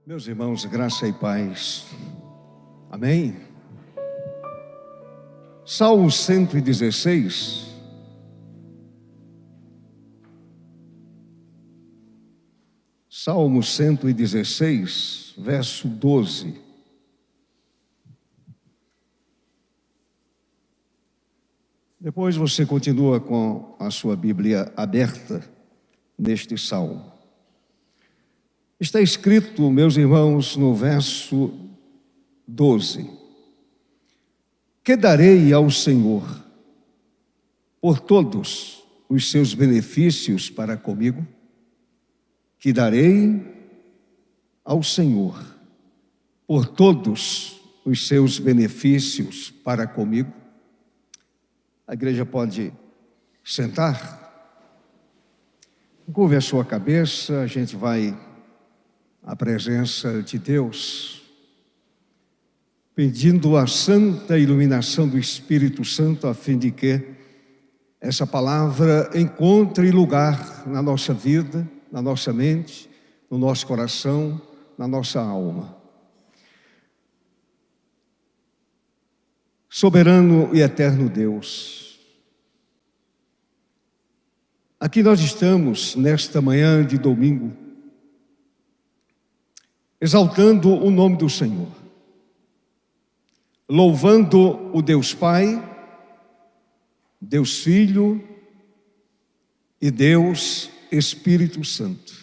Meus irmãos, graça e paz. Amém? Salmo 116. Salmo 116, verso 12. Depois você continua com a sua Bíblia aberta neste salmo. Está escrito, meus irmãos, no verso 12: Que darei ao Senhor por todos os seus benefícios para comigo? Que darei ao Senhor por todos os seus benefícios para comigo? A igreja pode sentar, curve a sua cabeça, a gente vai à presença de Deus, pedindo a santa iluminação do Espírito Santo, a fim de que essa palavra encontre lugar na nossa vida, na nossa mente, no nosso coração, na nossa alma. Soberano e eterno Deus, aqui nós estamos nesta manhã de domingo, exaltando o nome do Senhor, louvando o Deus Pai, Deus Filho e Deus Espírito Santo.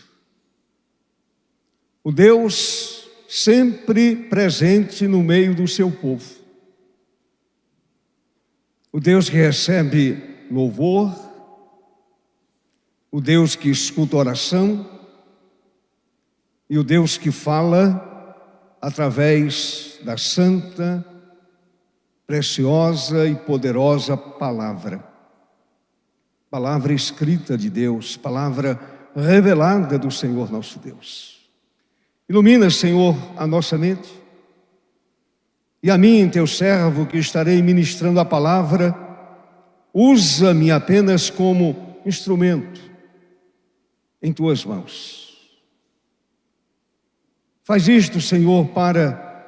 O Deus sempre presente no meio do seu povo. O Deus que recebe louvor, o Deus que escuta oração, e o Deus que fala através da santa, preciosa e poderosa palavra. Palavra escrita de Deus, palavra revelada do Senhor nosso Deus. Ilumina, Senhor, a nossa mente. E a mim, teu servo, que estarei ministrando a palavra, usa-me apenas como instrumento em tuas mãos. Faz isto, Senhor, para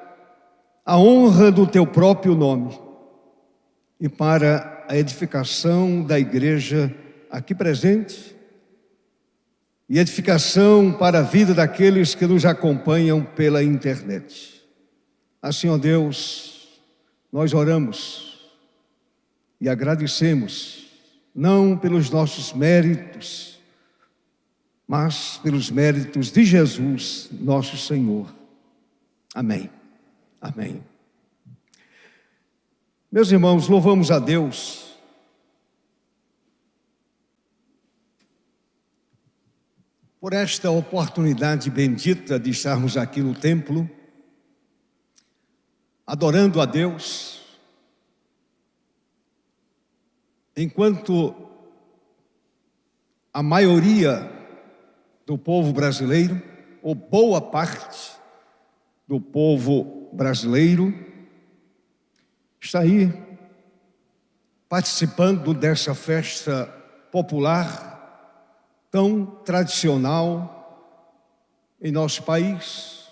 a honra do teu próprio nome e para a edificação da igreja aqui presente e edificação para a vida daqueles que nos acompanham pela internet. Assim, ó Deus, nós oramos e agradecemos, não pelos nossos méritos, mas pelos méritos de Jesus, nosso Senhor. Amém. Amém. Meus irmãos, louvamos a Deus por esta oportunidade bendita de estarmos aqui no templo, adorando a Deus, enquanto a maioria do povo brasileiro, ou boa parte do povo brasileiro, está aí participando dessa festa popular tão tradicional em nosso país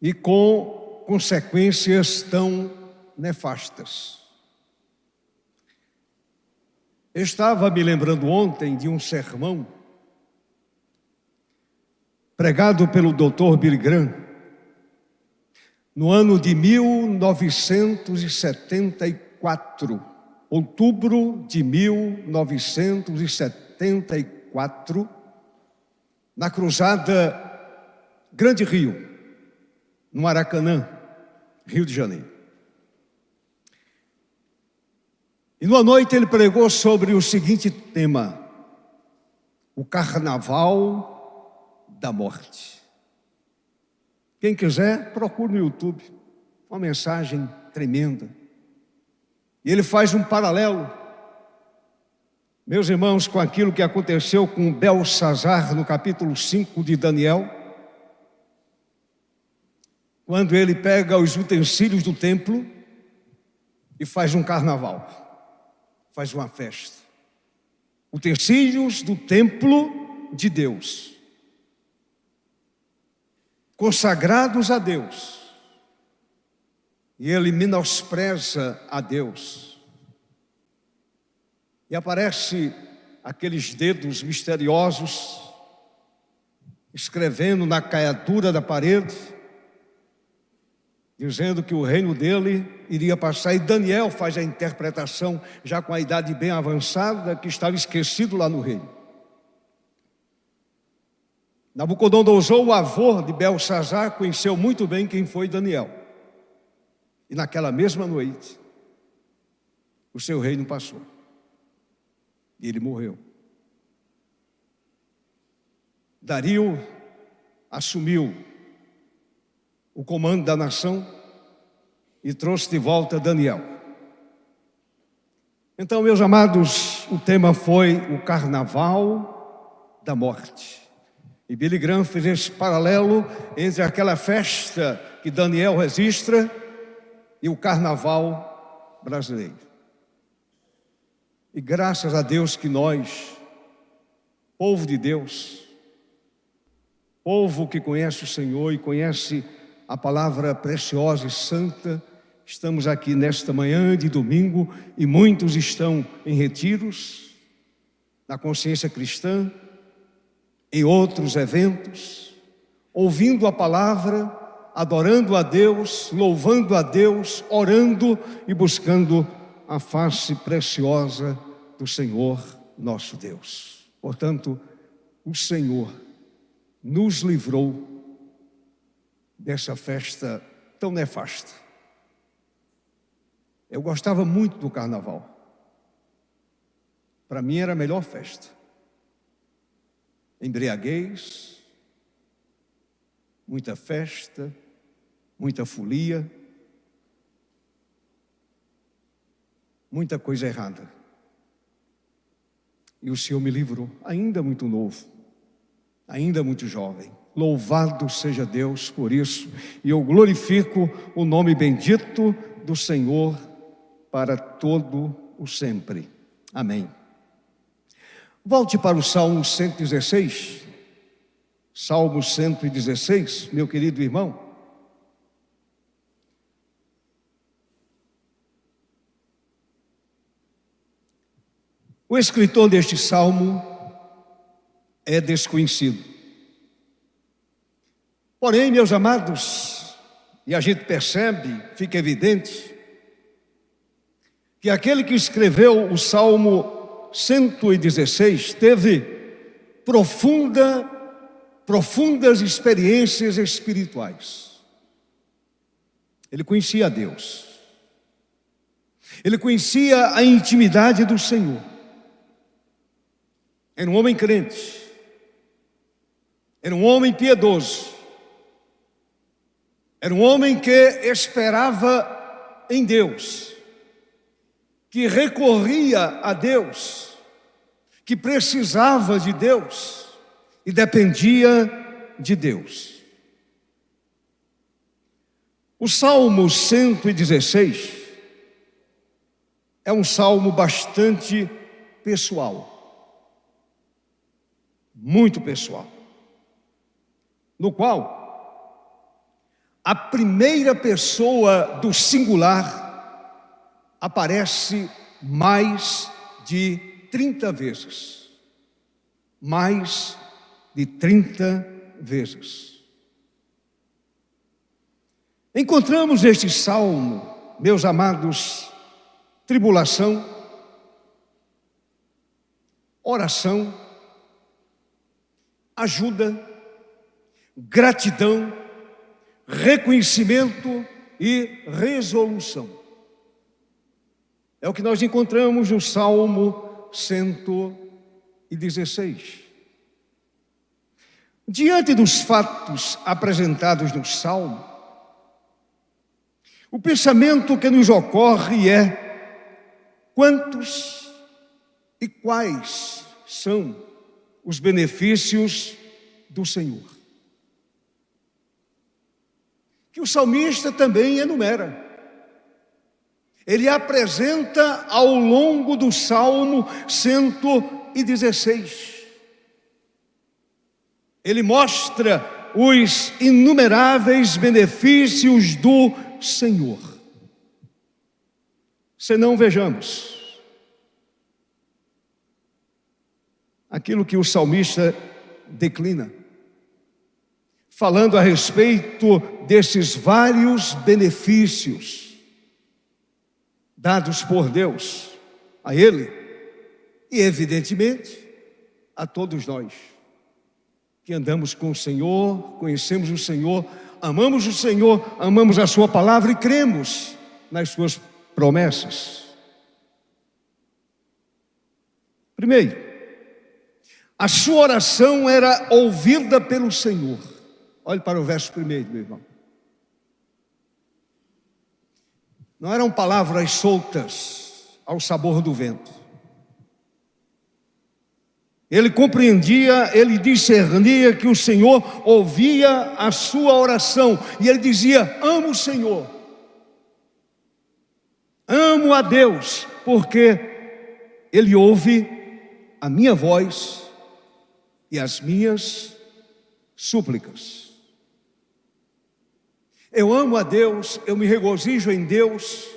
e com consequências tão nefastas. Eu estava me lembrando ontem de um sermão pregado pelo Dr. Billy Graham, no ano de 1974, outubro de 1974, na cruzada Grande Rio, no Maracanã, Rio de Janeiro. E numa noite ele pregou sobre o seguinte tema: o carnaval da morte. Quem quiser, procure no YouTube, uma mensagem tremenda. E ele faz um paralelo, meus irmãos, com aquilo que aconteceu com Belsazar no capítulo 5 de Daniel, quando ele pega os utensílios do templo e faz um carnaval, faz uma festa. Utensílios do templo de Deus. consagrados a Deus, e ele menospreza a Deus. E aparece aqueles dedos misteriosos escrevendo na caiatura da parede, dizendo que o reino dele iria passar. E Daniel faz a interpretação, já com a idade bem avançada, que estava esquecido lá no reino. Nabucodonosor, o avô de Belsazar, conheceu muito bem quem foi Daniel. E naquela mesma noite, o seu reino passou. E ele morreu. Dario assumiu o comando da nação e trouxe de volta Daniel. Então, meus amados, o tema foi o carnaval da morte. E Billy Graham fez esse paralelo entre aquela festa que Daniel registra e o carnaval brasileiro. E graças a Deus que nós, povo de Deus, povo que conhece o Senhor e conhece a palavra preciosa e santa, estamos aqui nesta manhã de domingo e muitos estão em retiros, na consciência cristã, em outros eventos, ouvindo a palavra, adorando a Deus, louvando a Deus, orando e buscando a face preciosa do Senhor nosso Deus. Portanto, o Senhor nos livrou dessa festa tão nefasta. Eu gostava muito do carnaval. Para mim era a melhor festa. Embriaguez, muita festa, muita folia, muita coisa errada. E o Senhor me livrou, ainda muito novo, ainda muito jovem. Louvado seja Deus por isso, e eu glorifico o nome bendito do Senhor para todo o sempre. Amém. Volte para o Salmo 116, Salmo 116, meu querido irmão. O escritor deste salmo é desconhecido. Porém, meus amados, e a gente percebe, fica evidente, que aquele que escreveu o Salmo 116 teve profundas experiências espirituais. Ele conhecia a Deus. Ele conhecia a intimidade do Senhor. Era um homem crente. Era um homem piedoso. Era um homem que esperava em Deus, que recorria a Deus, que precisava de Deus e dependia de Deus. O Salmo 116 é um salmo bastante pessoal, muito pessoal, no qual a primeira pessoa do singular aparece mais de 30 vezes. Mais de 30 vezes. Encontramos neste salmo, meus amados, tribulação, oração, ajuda, gratidão, reconhecimento e resolução. É o que nós encontramos no Salmo 116. Diante dos fatos apresentados no Salmo, o pensamento que nos ocorre é: quantos e quais são os benefícios do Senhor? Que o salmista também enumera. Ele apresenta ao longo do Salmo 116. Ele mostra os inumeráveis benefícios do Senhor. Senão vejamos aquilo que o salmista declina, falando a respeito desses vários benefícios dados por Deus a ele e, evidentemente, a todos nós que andamos com o Senhor, conhecemos o Senhor, amamos a sua palavra e cremos nas suas promessas. Primeiro, a sua oração era ouvida pelo Senhor. Olhe para o verso primeiro, meu irmão. Não eram palavras soltas ao sabor do vento. Ele compreendia, ele discernia que o Senhor ouvia a sua oração. E ele dizia: amo o Senhor, amo a Deus, porque Ele ouve a minha voz e as minhas súplicas. Eu amo a Deus, eu me regozijo em Deus,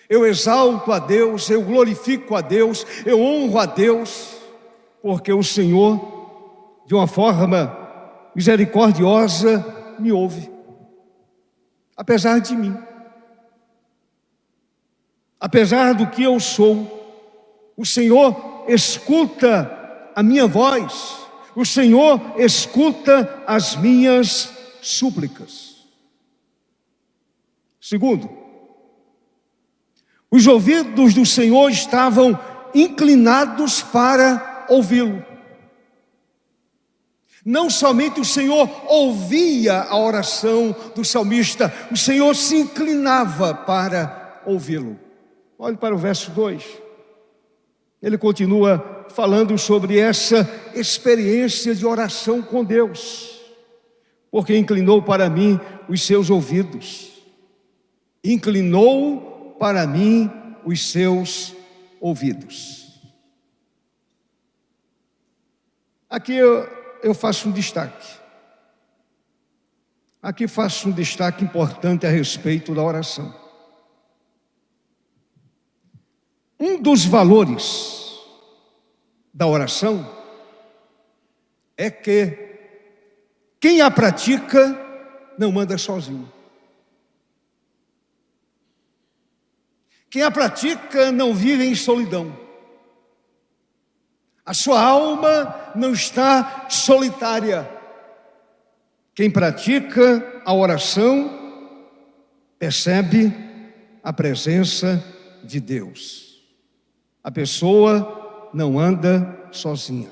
eu exalto a Deus, eu glorifico a Deus, eu honro a Deus, porque o Senhor, de uma forma misericordiosa, me ouve, apesar de mim, apesar do que eu sou. O Senhor escuta a minha voz, o Senhor escuta as minhas súplicas. Segundo, os ouvidos do Senhor estavam inclinados para ouvi-lo. Não somente o Senhor ouvia a oração do salmista, o Senhor se inclinava para ouvi-lo. Olhe para o verso 2. Ele continua falando sobre essa experiência de oração com Deus. Porque inclinou para mim os seus ouvidos. Inclinou para mim os seus ouvidos. Aqui eu faço um destaque. Aqui faço um destaque importante a respeito da oração. Um dos valores da oração é que quem a pratica não anda sozinho. Quem a pratica não vive em solidão. A sua alma não está solitária. Quem pratica a oração percebe a presença de Deus. A pessoa não anda sozinha.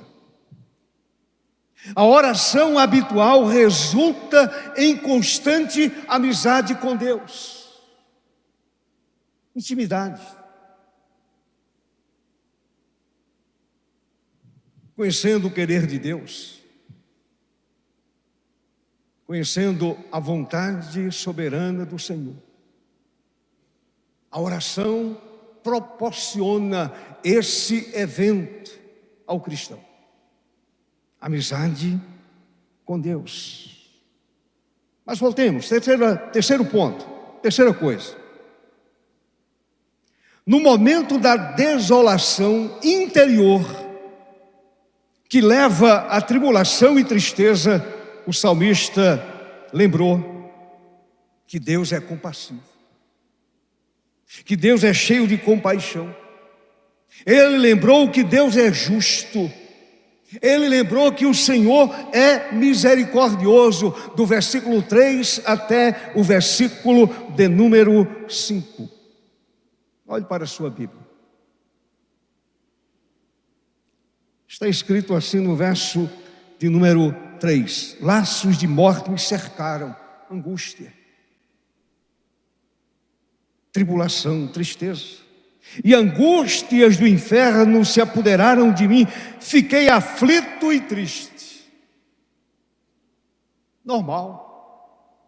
A oração habitual resulta em constante amizade com Deus. Intimidade. Conhecendo o querer de Deus, conhecendo a vontade soberana do Senhor. A oração proporciona esse evento ao cristão. Amizade com Deus. Mas voltemos, terceiro ponto, terceira coisa. No momento da desolação interior, que leva à tribulação e tristeza, o salmista lembrou que Deus é compassivo, que Deus é cheio de compaixão. Ele lembrou que Deus é justo. Ele lembrou que o Senhor é misericordioso, do versículo 3 até o versículo de número 5. Olhe para a sua Bíblia. Está escrito assim no verso de número 3. Laços de morte me cercaram, angústia, tribulação, tristeza. E angústias do inferno se apoderaram de mim. Fiquei aflito e triste. Normal,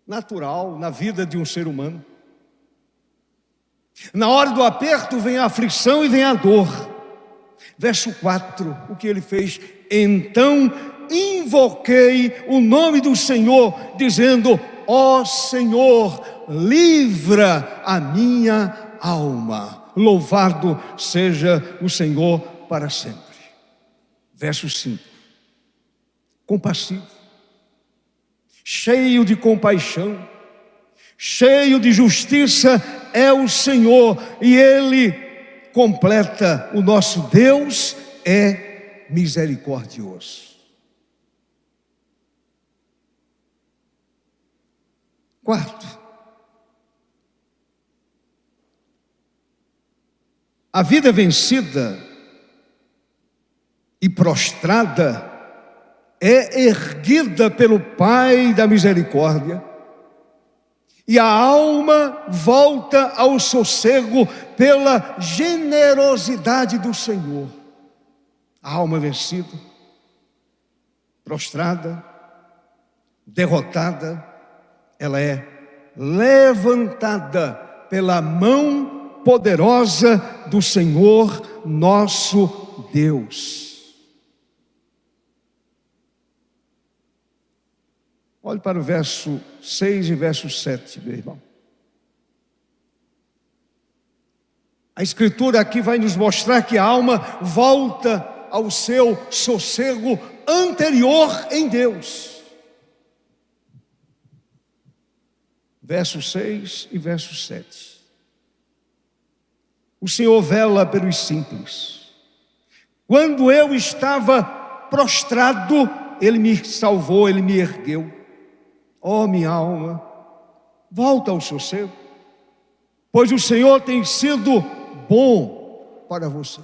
natural na vida de um ser humano. Na hora do aperto vem a aflição e vem a dor. Verso 4, o que ele fez? Então invoquei o nome do Senhor, dizendo: ó Senhor, livra a minha alma. Louvado seja o Senhor para sempre. Verso 5. Compassivo, cheio de compaixão, cheio de justiça é o Senhor, e Ele completa: o nosso Deus é misericordioso. Quarto, a vida vencida e prostrada é erguida pelo Pai da misericórdia, e a alma volta ao sossego pela generosidade do Senhor. A alma vencida, prostrada, derrotada, ela é levantada pela mão poderosa do Senhor nosso Deus. Olhe para o verso 6 e verso 7, meu irmão. A Escritura aqui vai nos mostrar que a alma volta ao seu sossego anterior em Deus. Verso 6 e verso 7. O Senhor vela pelos simples. Quando eu estava prostrado, Ele me salvou, Ele me ergueu. Ó minha alma, volta ao sossego, pois o Senhor tem sido bom para você.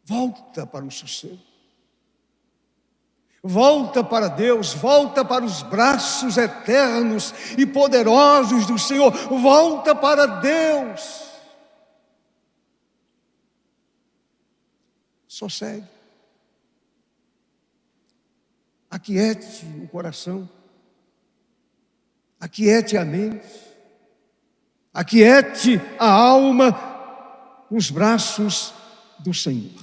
Volta para o sossego. Volta para Deus, volta para os braços eternos e poderosos do Senhor. Volta para Deus. Sossegue. Aquiete o coração. Aquiete a mente. Aquiete a alma nos braços do Senhor.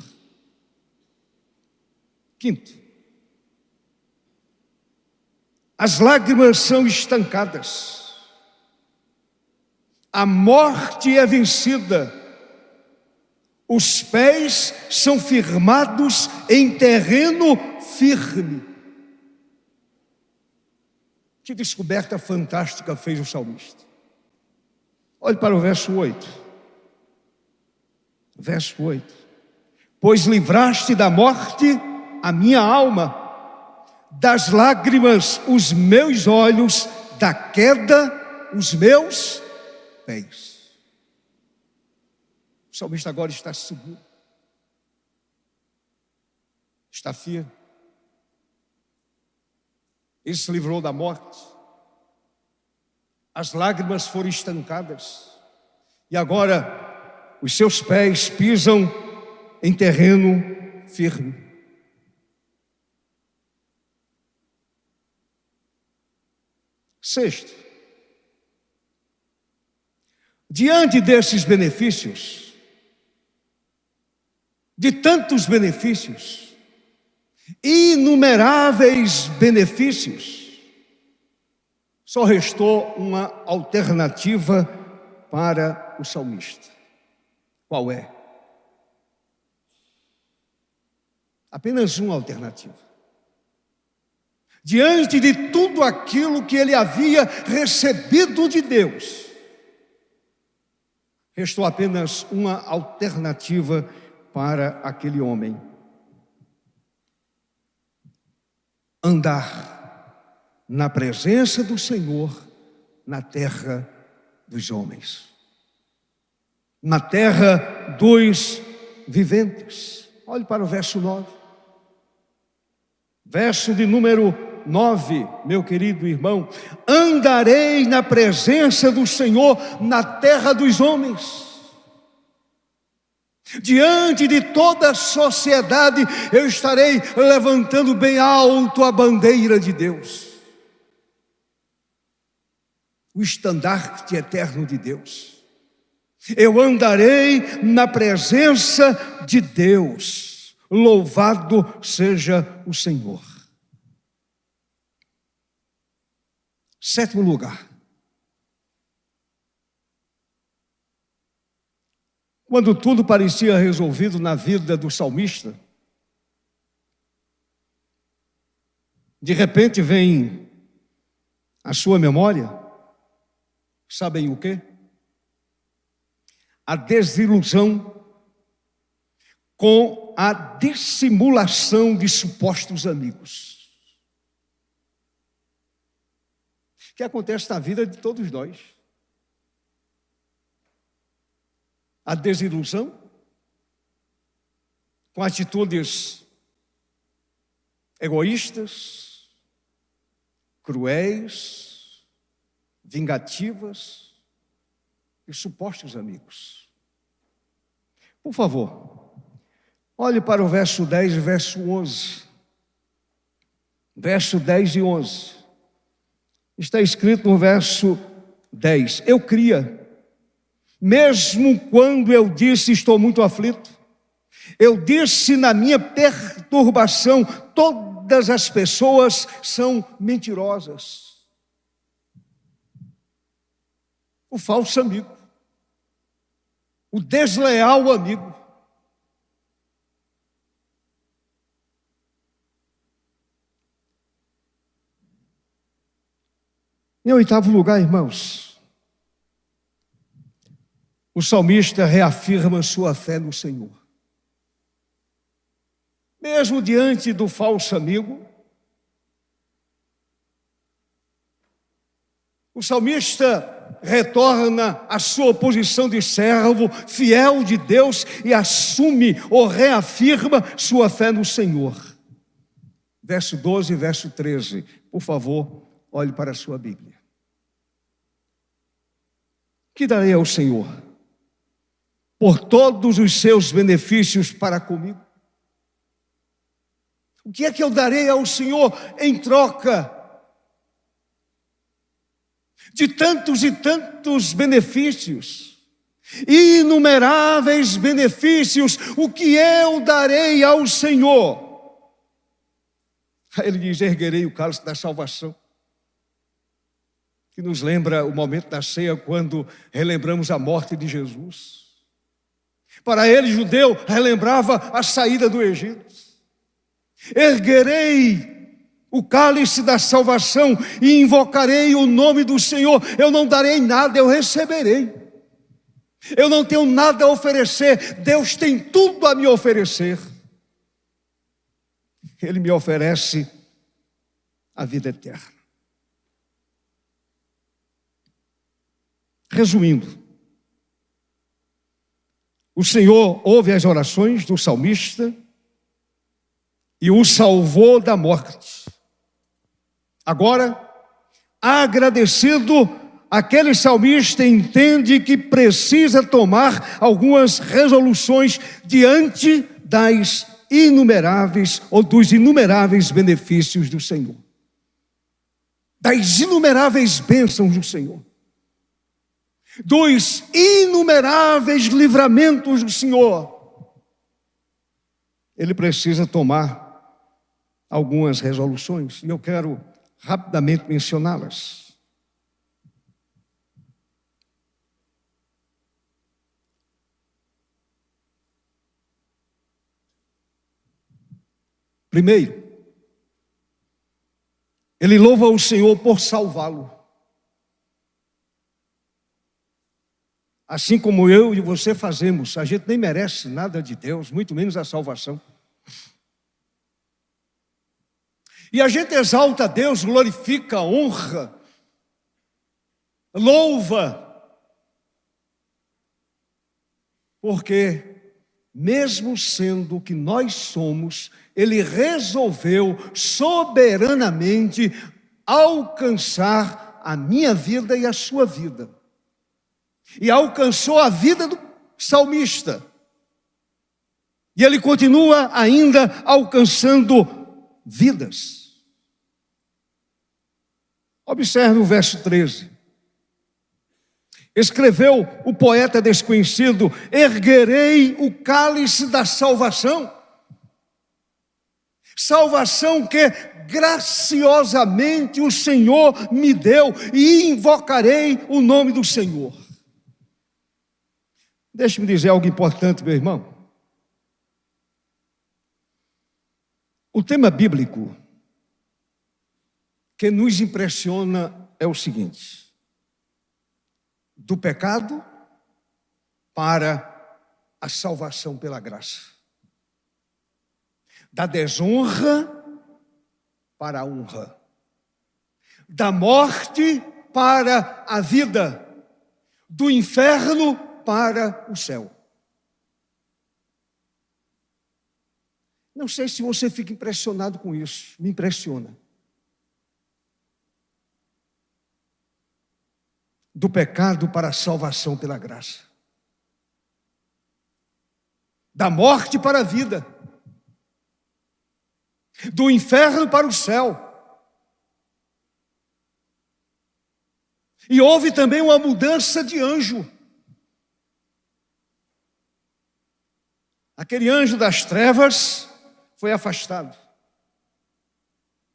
Quinto, as lágrimas são estancadas, a morte é vencida, os pés são firmados em terreno firme. Que descoberta fantástica fez o salmista. Olhe para o verso 8. Verso 8. Pois livraste da morte a minha alma, das lágrimas os meus olhos, da queda os meus pés. O salmista agora está seguro, está firme. Ele se livrou da morte, as lágrimas foram estancadas, e agora os seus pés pisam em terreno firme. Sexto, diante desses benefícios, de tantos benefícios, inumeráveis benefícios, só restou uma alternativa para o salmista. Qual é? Apenas uma alternativa. Diante de tudo aquilo que ele havia recebido de Deus, restou apenas uma alternativa para aquele homem: andar na presença do Senhor na terra dos homens, na terra dos viventes. Olhe para o verso 9. Verso de número 9, meu querido irmão: andarei na presença do Senhor na terra dos homens. Diante de toda a sociedade, eu estarei levantando bem alto a bandeira de Deus, o estandarte eterno de Deus. Eu andarei na presença de Deus, Louvado seja o Senhor. Sétimo lugar. Quando tudo parecia resolvido na vida do salmista, de repente vem à sua memória, sabem o quê? A desilusão com a dissimulação de supostos amigos. Que acontece na vida de todos nós. A desilusão com atitudes egoístas, cruéis, vingativas e supostos amigos. Por favor, olhe para o verso 10 e verso 11. Verso 10 e 11. Está escrito no verso 10. Eu cria, mesmo quando eu disse estou muito aflito. Eu disse na minha perturbação, todas as pessoas são mentirosas. O falso amigo, o desleal amigo. Em oitavo lugar, irmãos, o salmista reafirma sua fé no Senhor. Mesmo diante do falso amigo, o salmista retorna à sua posição de servo, fiel de Deus, e assume ou reafirma sua fé no Senhor. Verso 12 e verso 13. Por favor, olhe para a sua Bíblia. Que darei ao Senhor por todos os seus benefícios para comigo? O que é que eu darei ao Senhor em troca de tantos e tantos benefícios, inumeráveis benefícios? O que eu darei ao Senhor? Ele diz: erguerei o cálice da salvação, que nos lembra o momento da ceia, quando relembramos a morte de Jesus. Para ele, judeu, relembrava a saída do Egito. Erguerei o cálice da salvação e invocarei o nome do Senhor. Eu não darei nada, eu receberei. Eu não tenho nada a oferecer, Deus tem tudo a me oferecer. Ele me oferece a vida eterna. Resumindo, o Senhor ouve as orações do salmista e o salvou da morte. Agora, agradecido, aquele salmista entende que precisa tomar algumas resoluções diante das inumeráveis ou dos inumeráveis benefícios do Senhor, das inumeráveis bênçãos do Senhor, dos inumeráveis livramentos do Senhor. Ele precisa tomar algumas resoluções, e eu quero rapidamente mencioná-las. Primeiro, ele louva o Senhor por salvá-lo. Assim como eu e você fazemos, a gente nem merece nada de Deus, muito menos a salvação. E a gente exalta a Deus, glorifica, honra, louva, porque mesmo sendo o que nós somos, Ele resolveu soberanamente alcançar a minha vida e a sua vida. E alcançou a vida do salmista. E ele continua ainda alcançando vidas. Observe o verso 13. Escreveu o poeta desconhecido: erguerei o cálice da salvação. salvação que graciosamente o Senhor me deu, e invocarei o nome do Senhor. Deixe-me dizer algo importante, meu irmão. O tema bíblico que nos impressiona é o seguinte: do pecado para a salvação pela graça, da desonra para a honra, da morte para a vida, do inferno para o céu. Não sei se você fica impressionado com isso, me impressiona. Do pecado para a salvação pela graça, da morte para a vida, do inferno para o céu. E houve também uma mudança de anjo. Aquele anjo das trevas foi afastado.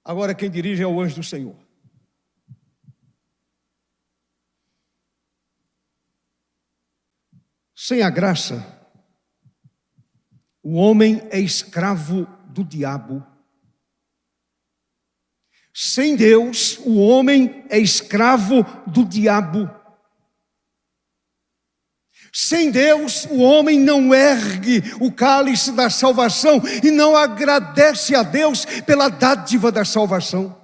Agora quem dirige é o anjo do Senhor. Sem a graça, o homem é escravo do diabo. Sem Deus, o homem é escravo do diabo. Sem Deus, o homem não ergue o cálice da salvação e não agradece a Deus pela dádiva da salvação.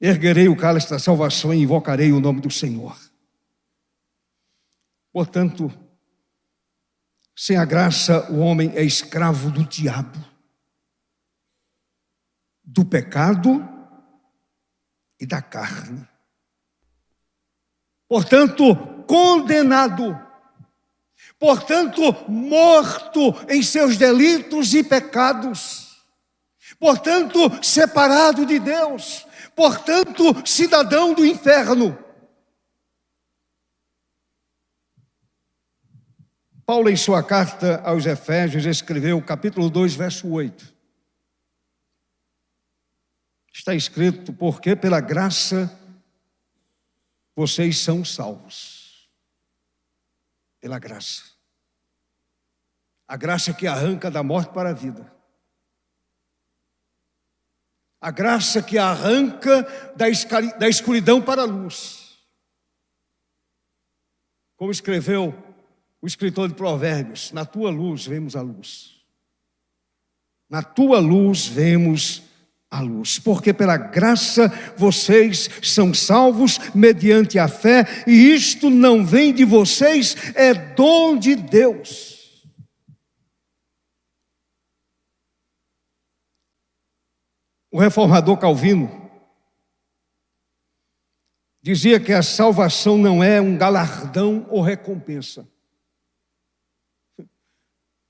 Erguerei o cálice da salvação e invocarei o nome do Senhor. Portanto, sem a graça, o homem é escravo do diabo, do pecado e da carne. Portanto, condenado, portanto, morto em seus delitos e pecados, portanto, separado de Deus, portanto, cidadão do inferno. Paulo, em sua carta aos Efésios, escreveu, capítulo 2, verso 8. Está escrito: porque pela graça vocês são salvos. Pela graça. A graça que arranca da morte para a vida. A graça que arranca da escuridão para a luz. Como escreveu o escritor de Provérbios: na tua luz vemos a luz. Na tua luz vemos a luz. Porque pela graça vocês são salvos mediante a fé, e isto não vem de vocês, é dom de Deus. O reformador Calvino dizia que a salvação não é um galardão ou recompensa.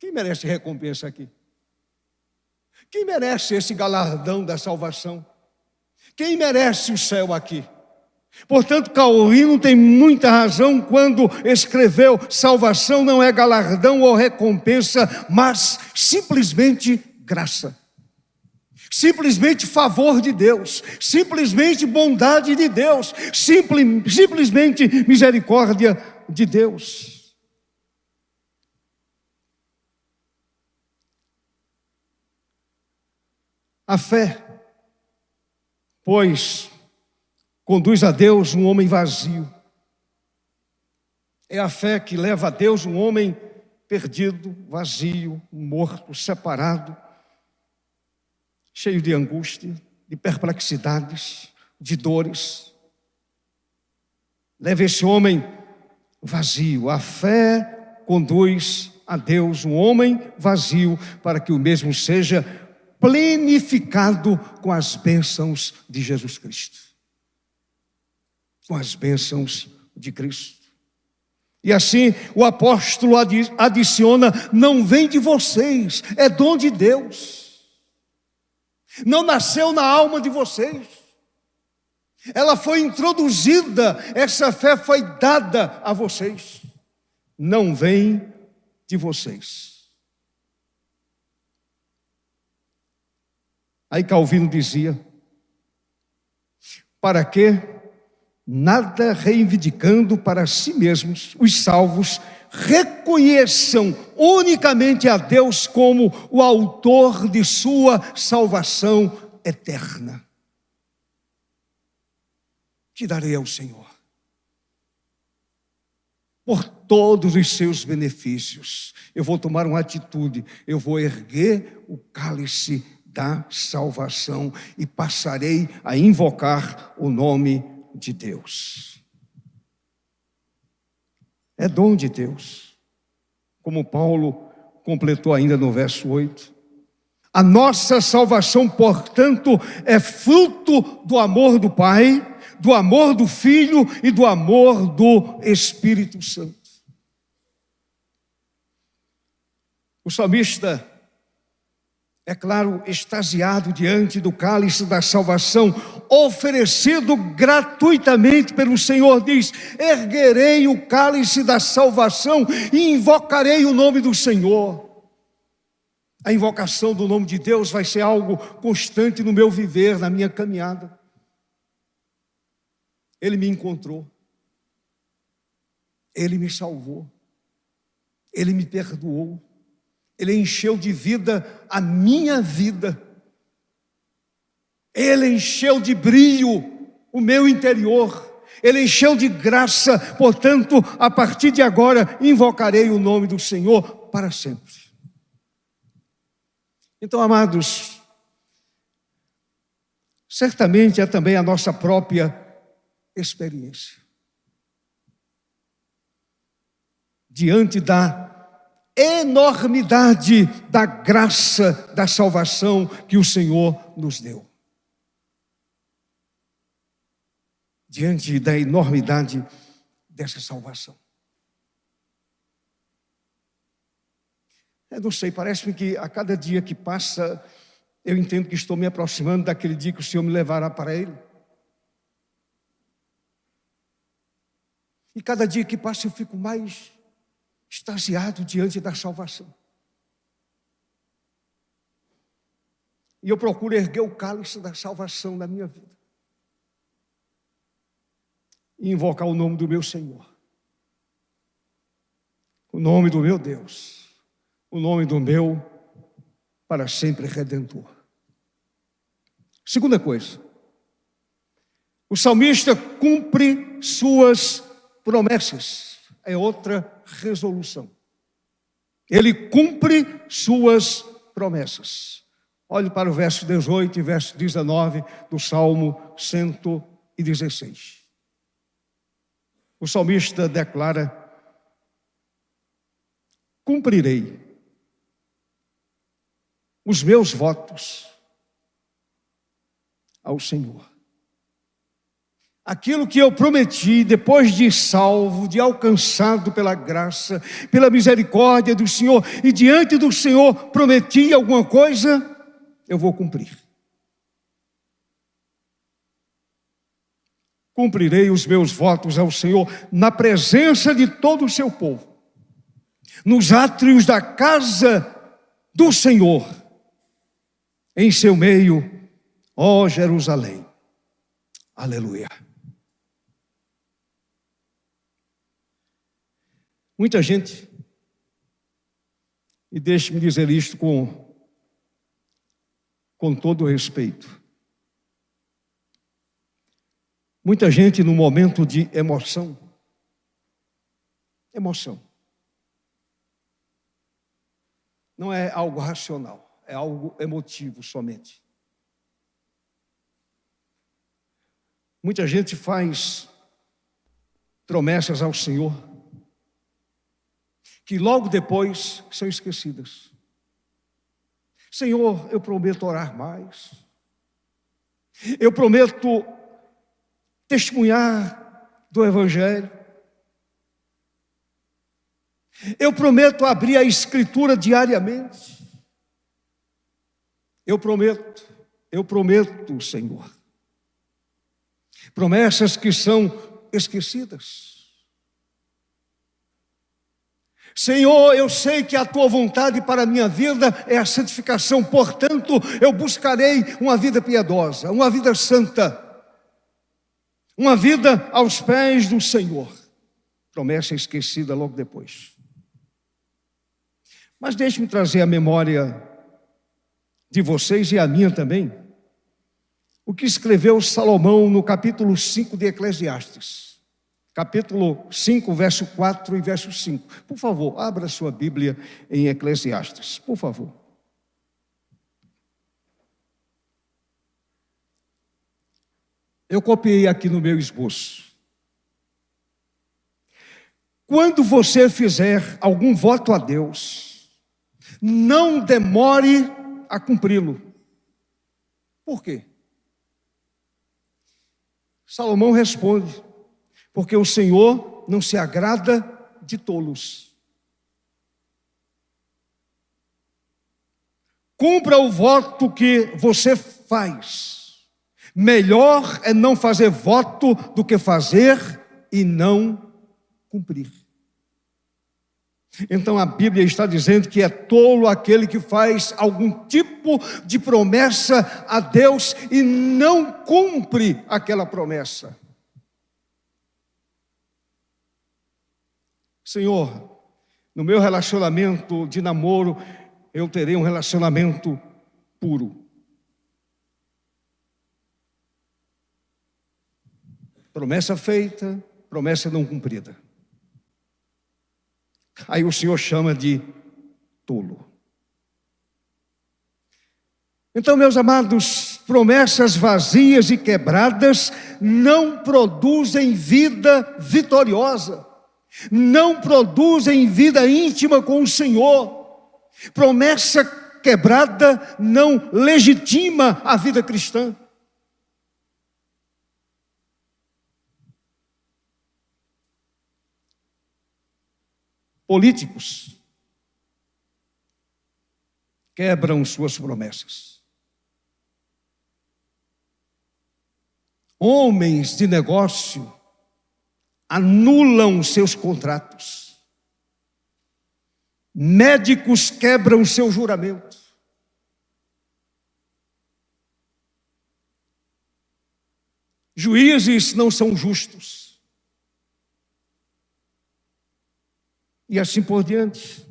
Quem merece recompensa aqui? Quem merece esse galardão da salvação? Quem merece o céu aqui? Portanto, Calvino tem muita razão quando escreveu: salvação não é galardão ou recompensa, mas simplesmente graça. Simplesmente favor de Deus, simplesmente bondade de Deus, simplesmente misericórdia de Deus. A fé, pois, conduz a Deus um homem vazio. É a fé que leva a Deus um homem perdido, vazio, morto, separado, cheio de angústia, de perplexidades, de dores. Leva esse homem vazio. A fé conduz a Deus um homem vazio, para que o mesmo seja plenificado com as bênçãos de Jesus Cristo. Com as bênçãos de Cristo. E assim o apóstolo adiciona: não vem de vocês, é dom de Deus. Não nasceu na alma de vocês. Ela foi introduzida, essa fé foi dada a vocês. Não vem de vocês. Aí Calvino dizia: para que, nada reivindicando para si mesmos, os salvos reconheçam unicamente a Deus como o autor de sua salvação eterna. Que darei ao Senhor por todos os seus benefícios. Eu vou tomar uma atitude, eu vou erguer o cálice da salvação e passarei a invocar o nome de Deus. É dom de Deus, como Paulo completou ainda no verso 8. A nossa salvação, portanto, é fruto do amor do Pai, do amor do Filho e do amor do Espírito Santo. O salmista, é claro, extasiado diante do cálice da salvação, oferecido gratuitamente pelo Senhor, diz: erguerei o cálice da salvação e invocarei o nome do Senhor. A invocação do nome de Deus vai ser algo constante no meu viver, na minha caminhada. Ele me encontrou, Ele me salvou, Ele me perdoou, Ele encheu de vida a minha vida, Ele encheu de brilho o meu interior, Ele encheu de graça. Portanto, a partir de agora, invocarei o nome do Senhor para sempre. Então, amados, certamente é também a nossa própria experiência. Diante da enormidade da graça da salvação que o Senhor nos deu. Diante da enormidade dessa salvação. Eu não sei, parece-me que a cada dia que passa, eu entendo que estou me aproximando daquele dia que o Senhor me levará para Ele. E cada dia que passa eu fico mais extasiado diante da salvação. E eu procuro erguer o cálice da salvação na minha vida. E invocar o nome do meu Senhor. O nome do meu Deus. O nome do meu para sempre Redentor. Segunda coisa. O salmista cumpre suas promessas. É outra resolução. Ele cumpre suas promessas. Olhe para o verso 18 e verso 19 do Salmo 116. O salmista declara: cumprirei os meus votos ao Senhor. Aquilo que eu prometi depois de salvo, de alcançado pela graça, pela misericórdia do Senhor, e diante do Senhor prometi alguma coisa, eu vou cumprir. Cumprirei os meus votos ao Senhor na presença de todo o seu povo, nos átrios da casa do Senhor, em seu meio, ó Jerusalém. Aleluia. Muita gente, e deixe-me dizer isto com todo respeito, muita gente no momento de emoção, não é algo racional, é algo emotivo somente. Muita gente faz promessas ao Senhor que logo depois são esquecidas. Senhor, eu prometo orar mais. Eu prometo testemunhar do Evangelho. Eu prometo abrir a Escritura diariamente. Eu prometo, Senhor. Promessas que são esquecidas. Senhor, eu sei que a tua vontade para a minha vida é a santificação, portanto, eu buscarei uma vida piedosa, uma vida santa, uma vida aos pés do Senhor. Promessa esquecida logo depois. Mas deixe-me trazer à memória de vocês e a minha também, o que escreveu Salomão no capítulo 5 de Eclesiastes. Capítulo 5, verso 4 e verso 5. Por favor, abra sua Bíblia em Eclesiastes, por favor. Eu copiei aqui no meu esboço. Quando você fizer algum voto a Deus, não demore a cumpri-lo. Por quê? Salomão responde: porque o Senhor não se agrada de tolos. Cumpra o voto que você faz. Melhor é não fazer voto do que fazer e não cumprir. Então a Bíblia está dizendo que é tolo aquele que faz algum tipo de promessa a Deus e não cumpre aquela promessa. Senhor, no meu relacionamento de namoro, eu terei um relacionamento puro. Promessa feita, promessa não cumprida. Aí o Senhor chama de tolo. Então, meus amados, promessas vazias e quebradas não produzem vida vitoriosa, não produzem vida íntima com o Senhor. Promessa quebrada não legitima a vida cristã. Políticos quebram suas promessas. Homens de negócio anulam seus contratos. Médicos quebram seu juramento. Juízes não são justos. E assim por diante.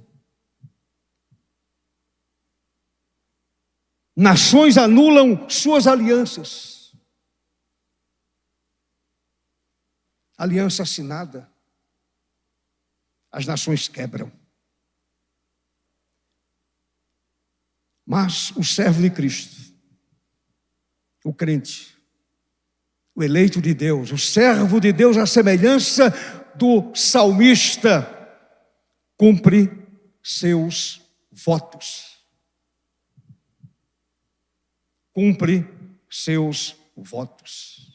Nações anulam suas alianças. Aliança assinada, as nações quebram. Mas o servo de Cristo, o crente, o eleito de Deus, o servo de Deus, à semelhança do salmista, cumpre seus votos. Cumpre seus votos.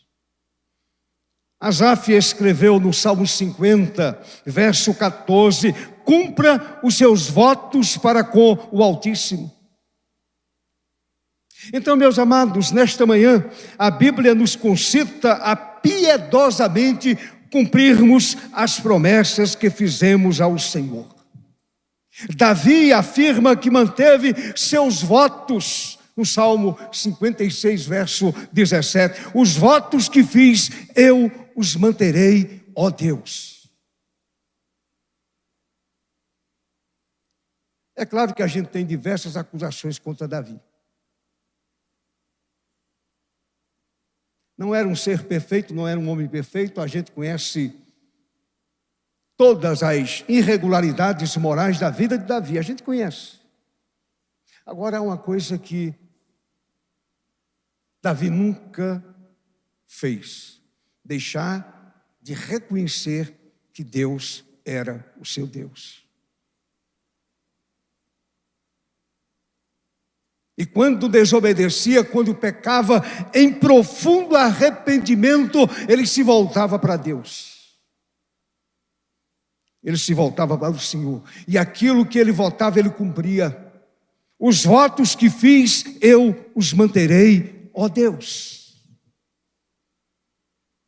Asaf escreveu no Salmo 50, verso 14: cumpra os seus votos para com o Altíssimo. Então, meus amados, nesta manhã, a Bíblia nos concita a piedosamente cumprirmos as promessas que fizemos ao Senhor. Davi afirma que manteve seus votos no Salmo 56, verso 17. Os votos que fiz, eu os manterei, ó Deus. É claro que a gente tem diversas acusações contra Davi. Não era um ser perfeito, não era um homem perfeito, a gente conhece todas as irregularidades morais da vida de Davi, a gente conhece. Agora, há uma coisa que Davi nunca fez: deixar de reconhecer que Deus era o seu Deus. E quando desobedecia, quando pecava, em profundo arrependimento, ele se voltava para Deus. Ele se voltava para o Senhor. E aquilo que ele votava, ele cumpria. Os votos que fiz, eu os manterei, ó Deus.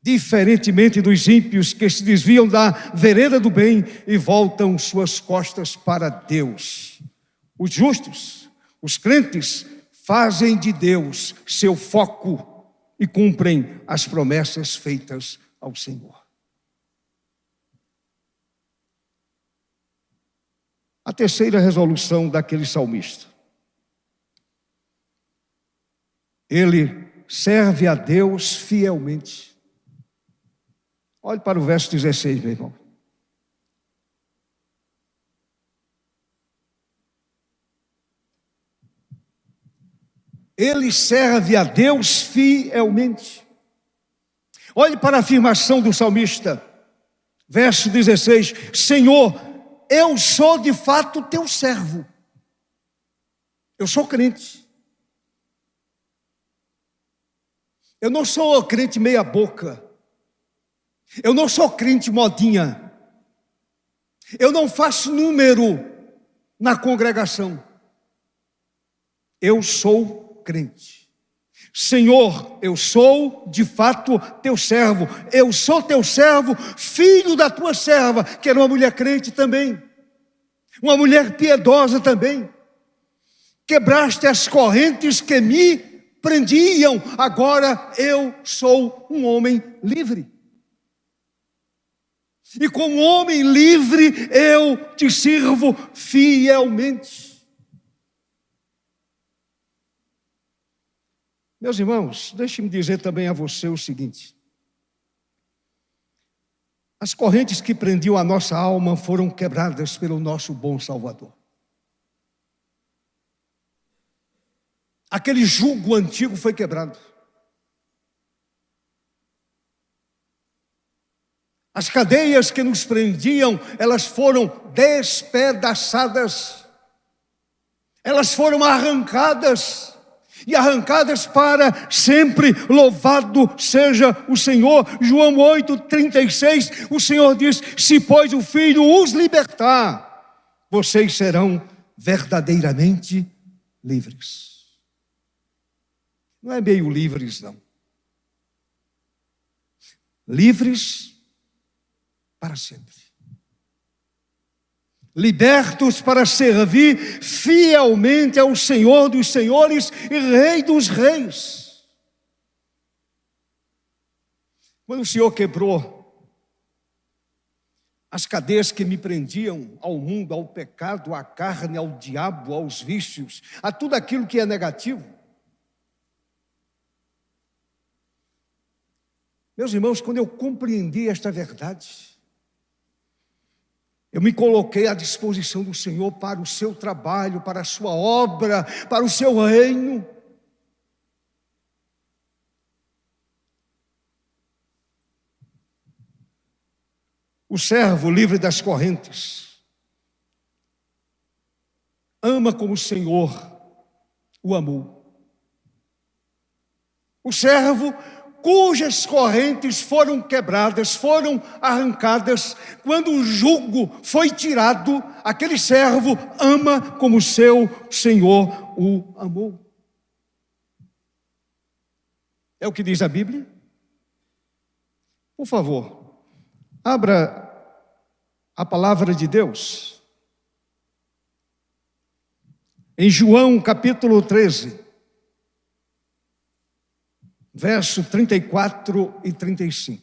diferentemente dos ímpios que se desviam da vereda do bem e voltam suas costas para Deus. Os justos, os crentes, fazem de Deus seu foco e cumprem as promessas feitas ao Senhor. A terceira resolução daquele salmista. Ele serve a Deus fielmente. Olhe para o verso 16, meu irmão. Ele serve a Deus fielmente. Olhe para a afirmação do salmista, verso 16: Senhor, eu sou de fato teu servo. Eu sou crente. Eu não sou crente meia boca. Eu não sou crente modinha. Eu não faço número na congregação. Eu sou crente. Senhor, eu sou de fato teu servo. Eu sou teu servo, filho da tua serva, que era uma mulher crente também. Uma mulher piedosa também. Quebraste as correntes que me prendiam. Agora eu sou um homem livre. E como homem livre, eu te sirvo fielmente. Meus irmãos, deixe-me dizer também a você o seguinte: as correntes que prendiam a nossa alma foram quebradas pelo nosso bom Salvador. Aquele jugo antigo foi quebrado. As cadeias que nos prendiam, elas foram despedaçadas. Elas foram arrancadas. E arrancadas para sempre. Louvado seja o Senhor. João 8:36, o Senhor diz: se pois o Filho os libertar, vocês serão verdadeiramente livres. Não é meio livres, não. Livres para sempre. Libertos para servir fielmente ao Senhor dos senhores e Rei dos reis. Quando o Senhor quebrou as cadeias que me prendiam ao mundo, ao pecado, à carne, ao diabo, aos vícios, a tudo aquilo que é negativo, meus irmãos, quando eu compreendi esta verdade, eu me coloquei à disposição do Senhor para o seu trabalho, para a sua obra, para o seu reino. O servo livre das correntes ama como o Senhor o amou. O servo cujas correntes foram quebradas, foram arrancadas, quando o jugo foi tirado, aquele servo ama como seu Senhor o amou. É o que diz a Bíblia? Por favor, abra a palavra de Deus em João capítulo 13. Verso 34 e 35.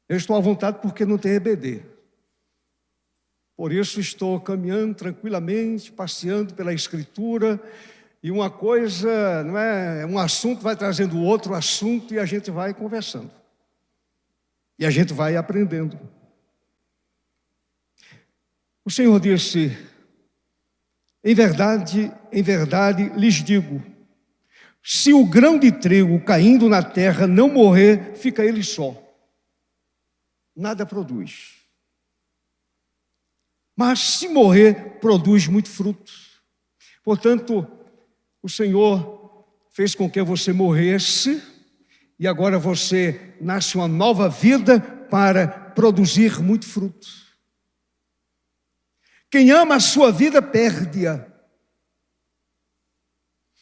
Eu estou à vontade porque não tem EBD. Por isso estou caminhando tranquilamente, passeando pela Escritura, e uma coisa, não é, um assunto vai trazendo outro assunto e a gente vai conversando. E a gente vai aprendendo. O Senhor disse: em verdade lhes digo, se o grão de trigo caindo na terra não morrer, fica ele só. Nada produz. Mas se morrer, produz muito fruto. Portanto, o Senhor fez com que você morresse, e agora você nasce uma nova vida para produzir muito fruto. Quem ama a sua vida, perde-a.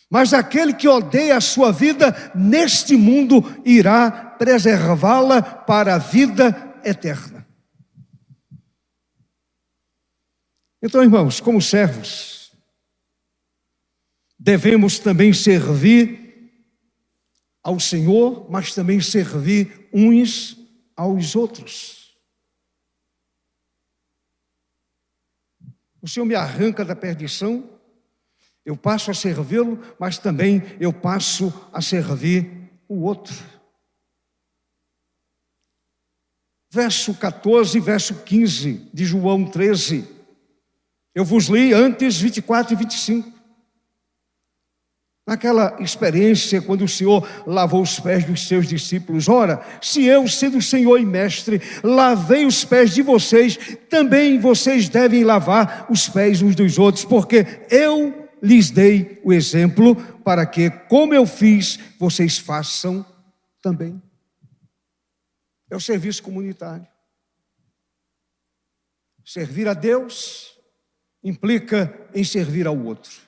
Mas aquele que odeia a sua vida neste mundo irá preservá-la para a vida eterna. Então, irmãos, como servos, devemos também servir ao Senhor, mas também servir uns aos outros. O Senhor me arranca da perdição, eu passo a servi-lo, mas também eu passo a servir o outro. Verso 14, verso 15 de João 13. Eu vos li antes 24 e 25. Naquela experiência, quando o Senhor lavou os pés dos seus discípulos. Ora, se eu, sendo Senhor e Mestre, lavei os pés de vocês, também vocês devem lavar os pés uns dos outros, porque eu lhes dei o exemplo para que, como eu fiz, vocês façam também. É o serviço comunitário. Servir a Deus implica em servir ao outro.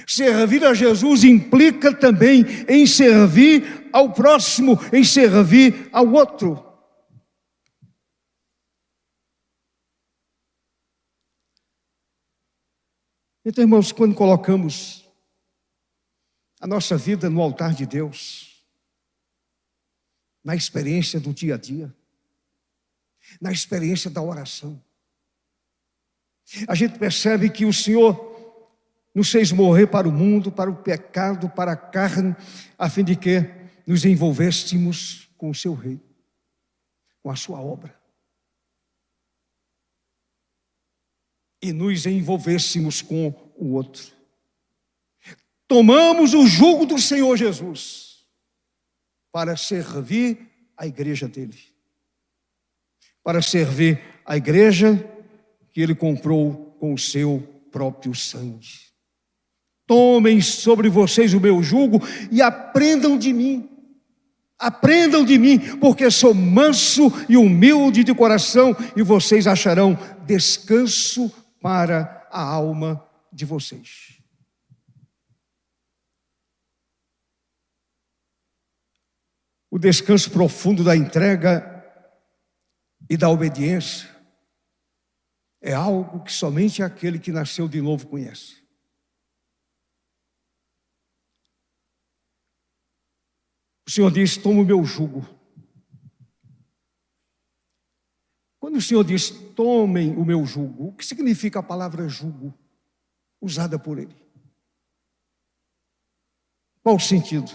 Servir a Jesus implica também em servir ao próximo, em servir ao outro. Então, irmãos, quando colocamos a nossa vida no altar de Deus, na experiência do dia a dia, na experiência da oração, a gente percebe que o Senhor nos fez morrer para o mundo, para o pecado, para a carne, a fim de que nos envolvêssemos com o seu reino, com a sua obra. E nos envolvêssemos com o outro. Tomamos o jugo do Senhor Jesus para servir a igreja dele. Para servir a igreja que ele comprou com o seu próprio sangue. Tomem sobre vocês o meu jugo e aprendam de mim. Aprendam de mim, porque sou manso e humilde de coração, e vocês acharão descanso para a alma de vocês. O descanso profundo da entrega e da obediência é algo que somente aquele que nasceu de novo conhece. O Senhor diz: toma o meu jugo. Quando o Senhor diz: tomem o meu jugo, o que significa a palavra jugo usada por ele? Qual o sentido?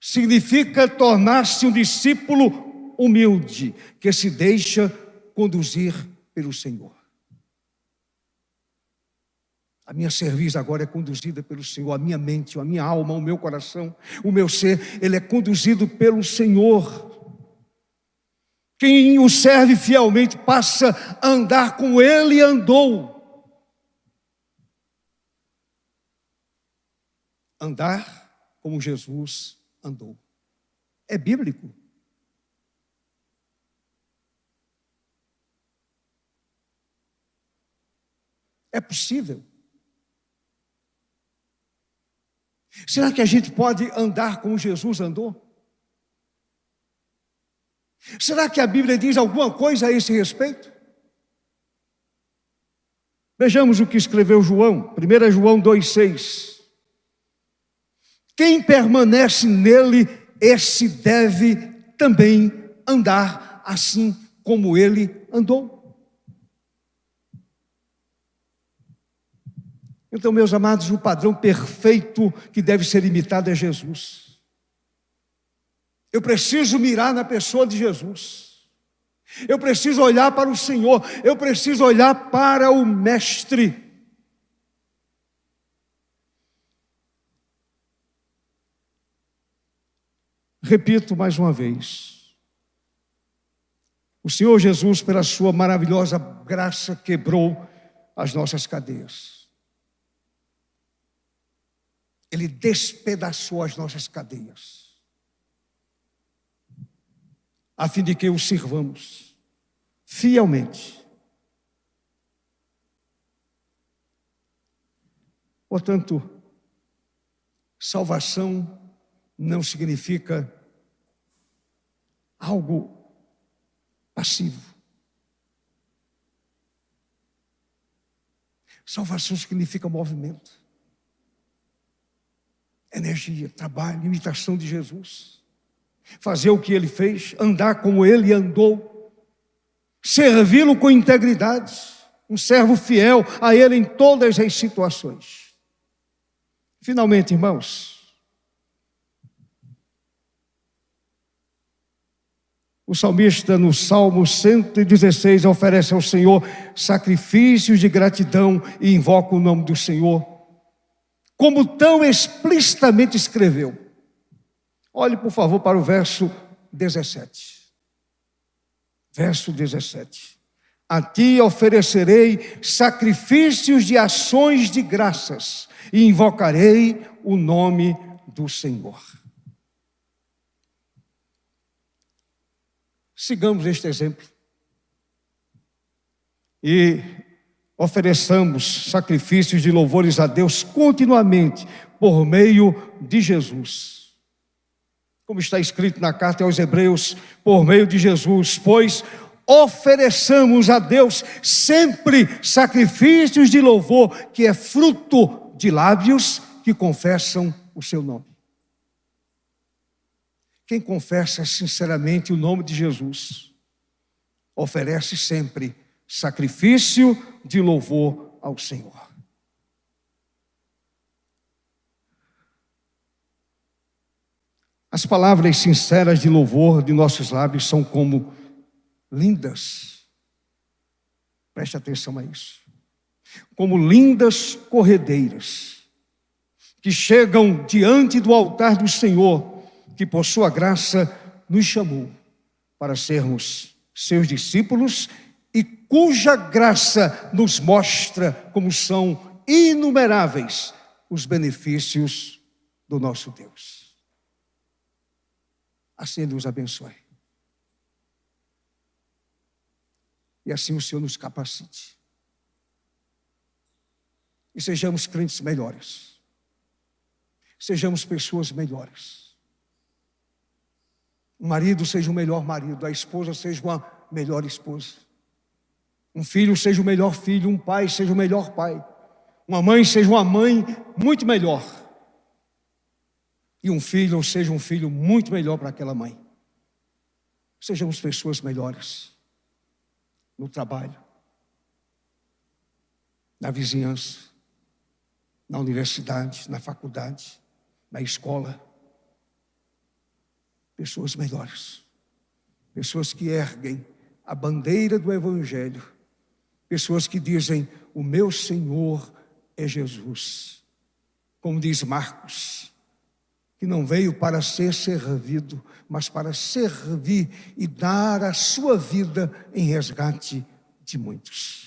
Significa tornar-se um discípulo humilde, que se deixa conduzir pelo Senhor. A minha cerviz agora é conduzida pelo Senhor, a minha mente, a minha alma, o meu coração, o meu ser, ele é conduzido pelo Senhor. Quem o serve fielmente passa a andar como ele andou. Andar como Jesus andou. É bíblico. É possível. Será que a gente pode andar como Jesus andou? Será que a Bíblia diz alguma coisa a esse respeito? Vejamos o que escreveu João, 1 João 2,6. Quem permanece nele, esse deve também andar assim como ele andou. Então, meus amados, o padrão perfeito que deve ser imitado é Jesus. Eu preciso mirar na pessoa de Jesus. Eu preciso olhar para o Senhor. Eu preciso olhar para o Mestre. Repito mais uma vez. O Senhor Jesus, pela sua maravilhosa graça, quebrou as nossas cadeias. Ele despedaçou as nossas cadeias, a fim de que o sirvamos fielmente. Portanto, Salvação não significa algo passivo. Salvação significa movimento, energia, trabalho, imitação de Jesus. Fazer o que ele fez, andar como ele andou, servi-lo com integridade, um servo fiel a ele em todas as situações. Finalmente, irmãos, o salmista no Salmo 116 oferece ao Senhor sacrifícios de gratidão e invoca o nome do Senhor, como tão explicitamente escreveu. Olhe, por favor, para o verso 17. Verso 17. A ti oferecerei sacrifícios de ações de graças e invocarei o nome do Senhor. Sigamos este exemplo e ofereçamos sacrifícios de louvores a Deus continuamente por meio de Jesus. Como está escrito na carta aos Hebreus, por meio de Jesus, pois ofereçamos a Deus sempre sacrifícios de louvor, que é fruto de lábios que confessam o seu nome. Quem confessa sinceramente o nome de Jesus, oferece sempre sacrifício de louvor ao Senhor. As palavras sinceras de louvor de nossos lábios são como lindas, preste atenção a isso, como lindas corredeiras, que chegam diante do altar do Senhor, que por sua graça nos chamou para sermos seus discípulos e cuja graça nos mostra como são inumeráveis os benefícios do nosso Deus. Assim Ele nos abençoe. E assim o Senhor nos capacite. E sejamos crentes melhores. Sejamos pessoas melhores. O marido seja o melhor marido, a esposa seja uma melhor esposa. Um filho seja o melhor filho, um pai seja o melhor pai. Uma mãe seja uma mãe muito melhor. E um filho seja um filho muito melhor para aquela mãe. Sejamos pessoas melhores no trabalho, na vizinhança, na universidade, na faculdade, na escola. Pessoas melhores, pessoas que erguem a bandeira do Evangelho, pessoas que dizem: o meu Senhor é Jesus. Como diz Marcos, que não veio para ser servido, mas para servir e dar a sua vida em resgate de muitos.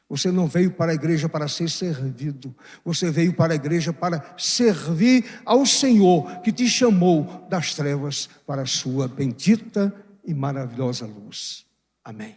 Você não veio para a igreja para ser servido, você veio para a igreja para servir ao Senhor que te chamou das trevas para a sua bendita e maravilhosa luz. Amém.